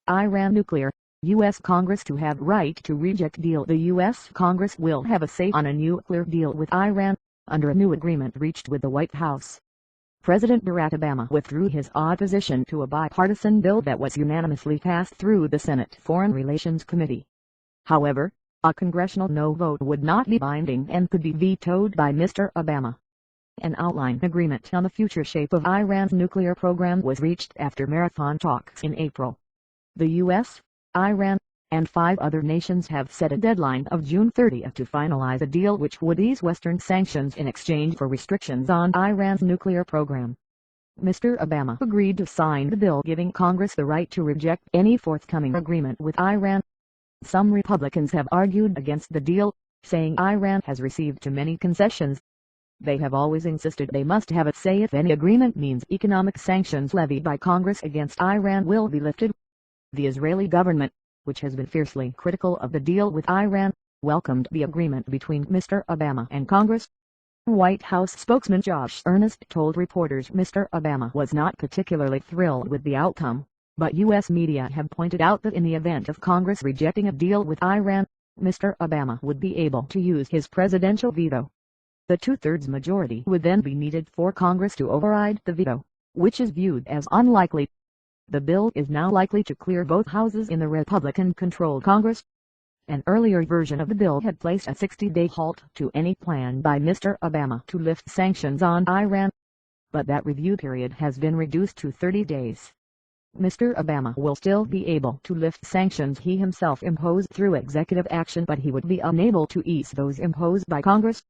Iran nuclear. U.S. Congress to have right to reject deal. The U.S. Congress will have a say on a nuclear deal with Iran, under a new agreement reached with the White House. President Barack Obama withdrew his opposition to a bipartisan bill that was unanimously passed through the Senate Foreign Relations Committee. However, a congressional no vote would not be binding and could be vetoed by Mr. Obama. An outline agreement on the future shape of Iran's nuclear program was reached after marathon talks in April. The U.S., Iran, and 5 other nations have set a deadline of June 30 to finalize a deal which would ease Western sanctions in exchange for restrictions on Iran's nuclear program. Mr. Obama agreed to sign the bill giving Congress the right to reject any forthcoming agreement with Iran. Some Republicans have argued against the deal, saying Iran has received too many concessions. They have always insisted they must have a say if any agreement means economic sanctions levied by Congress against Iran will be lifted. The Israeli government, which has been fiercely critical of the deal with Iran, welcomed the agreement between Mr. Obama and Congress. White House spokesman Josh Earnest told reporters Mr. Obama was not particularly thrilled with the outcome, but U.S. media have pointed out that in the event of Congress rejecting a deal with Iran, Mr. Obama would be able to use his presidential veto. The 2/3 majority would then be needed for Congress to override the veto, which is viewed as unlikely. The bill is now likely to clear both houses in the Republican-controlled Congress. An earlier version of the bill had placed a 60-day halt to any plan by Mr. Obama to lift sanctions on Iran, but that review period has been reduced to 30 days. Mr. Obama will still be able to lift sanctions he himself imposed through executive action, but he would be unable to ease those imposed by Congress.